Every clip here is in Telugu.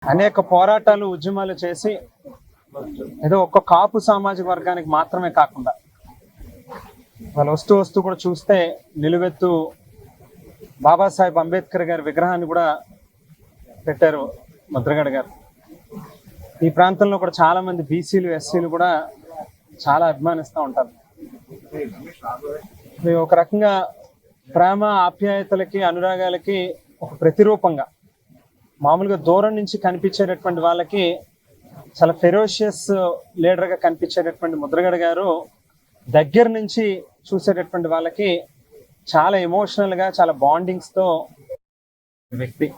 అనేక పోరాటాలు ఉద్యమాలు చేసి ఏదో ఒక్క కాపు సామాజిక వర్గానికి మాత్రమే కాకుండా వాళ్ళు వస్తూ వస్తూ కూడా చూస్తే నిలువెత్తు బాబాసాహెబ్ అంబేద్కర్ గారి విగ్రహాన్ని కూడా పెట్టారు ముద్రగడ గారు. ఈ ప్రాంతంలో కూడా చాలా మంది బీసీలు ఎస్సీలు కూడా చాలా అభిమానిస్తూ ఉంటారు. ఇది ఒక రకంగా ప్రేమ ఆప్యాయతలకి అనురాగాలకి ఒక ప్రతిరూపంగా మామూలుగా దూరం నుంచి కనిపించేటటువంటి వాళ్ళకి చాలా ఫెరోషియస్ లీడర్గా కనిపించేటటువంటి ముద్రగడ గారు దగ్గర నుంచి చూసేటటువంటి వాళ్ళకి చాలా ఎమోషనల్గా చాలా బాండింగ్స్తో వ్యక్తి.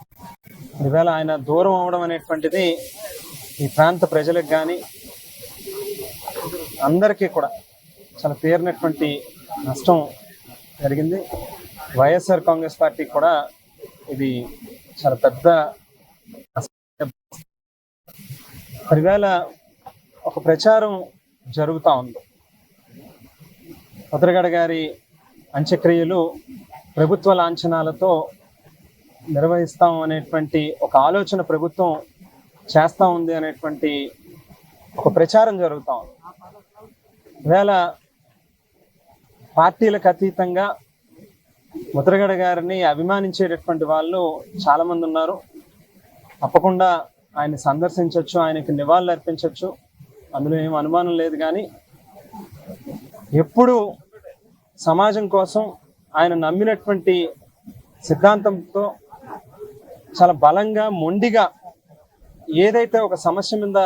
ఈవేళ ఆయన దూరం అవడం అనేటువంటిది ఈ ప్రాంత ప్రజలకు కానీ అందరికీ కూడా చాలా తీరినటువంటి నష్టం జరిగింది. వైఎస్ఆర్ కాంగ్రెస్ పార్టీ కూడా ఇది చాలా పెద్ద ఈవేళ ఒక ప్రచారం జరుగుతూ ఉంది. ముద్రగడ గారి అంత్యక్రియలు ప్రభుత్వ లాంఛనాలతో నిర్వహిస్తాం అనేటువంటి ఒక ఆలోచన ప్రభుత్వం చేస్తూ ఉంది అనేటువంటి ఒక ప్రచారం జరుగుతూ ఉంది. ఈవేళ పార్టీలకు అతీతంగా ముద్రగడ గారిని అభిమానించేటటువంటి వాళ్ళు చాలామంది ఉన్నారు. తప్పకుండా ఆయన సందర్శించవచ్చు, ఆయనకి నివాళులు అర్పించవచ్చు, అందులో ఏం అనుమానం లేదు. కానీ ఎప్పుడు సమాజం కోసం ఆయన నమ్మినటువంటి సిద్ధాంతంతో చాలా బలంగా మొండిగా ఏదైతే ఒక సమస్య మీద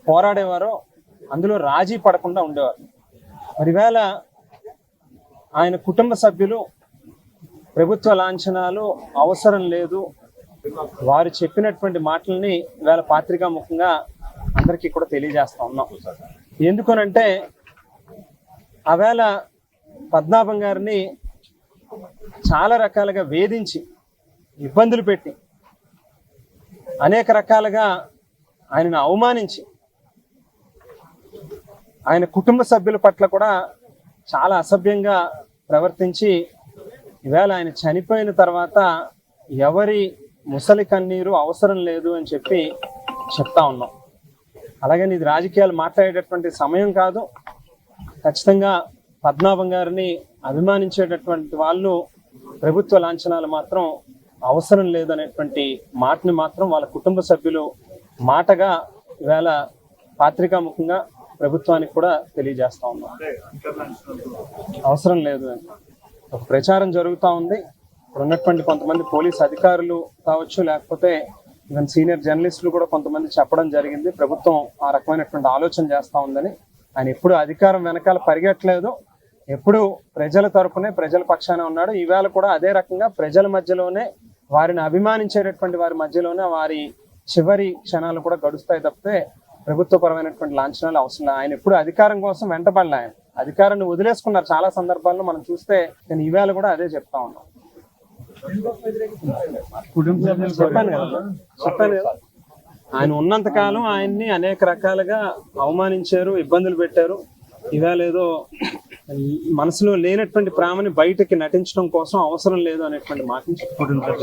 పోరాడేవారో అందులో రాజీ పడకుండా ఉండేవారు. మరి ఈవేళ ఆయన కుటుంబ సభ్యులు ప్రభుత్వ లాంఛనాలు అవసరం లేదు, వారు చెప్పినటువంటి మాటల్ని ఈవేళ పాత్రికా ముఖంగా అందరికీ కూడా తెలియజేస్తా ఉన్నాం. ఎందుకనంటే ఆవేళ పద్మనాభం గారిని చాలా రకాలుగా వేధించి ఇబ్బందులు పెట్టి అనేక రకాలుగా ఆయనను అవమానించి ఆయన కుటుంబ సభ్యుల పట్ల కూడా చాలా అసభ్యంగా ప్రవర్తించి ఈవేళ ఆయన చనిపోయిన తర్వాత ఎవరి ముసలి కన్నీరు అవసరం లేదు అని చెప్పి చెప్తా ఉన్నాం. అలాగని ఇది రాజకీయాలు మాట్లాడేటటువంటి సమయం కాదు. ఖచ్చితంగా పద్మనాభం గారిని అభిమానించేటటువంటి వాళ్ళు ప్రభుత్వ లాంఛనాలు మాత్రం అవసరం లేదనేటువంటి మాటని మాత్రం వాళ్ళ కుటుంబ సభ్యులు మాటగా ఈవేళ పాత్రికా ముఖంగా ప్రభుత్వానికి కూడా తెలియజేస్తా ఉన్నాం. అవసరం లేదు అని ఒక ప్రచారం జరుగుతూ ఉంది. ఇప్పుడు ఉన్నటువంటి కొంతమంది పోలీస్ అధికారులు కావచ్చు, లేకపోతే ఈవెన్ సీనియర్ జర్నలిస్టులు కూడా కొంతమంది చెప్పడం జరిగింది ప్రభుత్వం ఆ రకమైనటువంటి ఆలోచన చేస్తూ ఉందని. ఆయన ఎప్పుడు అధికారం వెనకాల పరిగెట్టలేదు, ఎప్పుడు ప్రజల తరపునే ప్రజల పక్షానే ఉన్నాడు. ఈవేళ కూడా అదే రకంగా ప్రజల మధ్యలోనే వారిని అభిమానించేటటువంటి వారి మధ్యలోనే వారి చివరి క్షణాలు కూడా గడుస్తాయి తప్పితే ప్రభుత్వపరమైనటువంటి లాంఛనాలు అవసరం లేదు. ఆయన ఎప్పుడు అధికారం కోసం వెంటబడలే, ఆయన అధికారాన్ని వదిలేసుకున్నారు చాలా సందర్భాల్లో మనం చూస్తే. నేను ఈవేళ కూడా అదే చెప్తా ఉన్నాను. చెప్పాను కదా ఆయన ఉన్నంత కాలం ఆయన్ని అనేక రకాలుగా అవమానించారు, ఇబ్బందులు పెట్టారు. ఈవేళ ఏదో మనసులో లేనటువంటి ప్రేమని బయటకి నటించడం కోసం అవసరం లేదు అనేటువంటి మాటని చెప్పుకుంటున్నారు.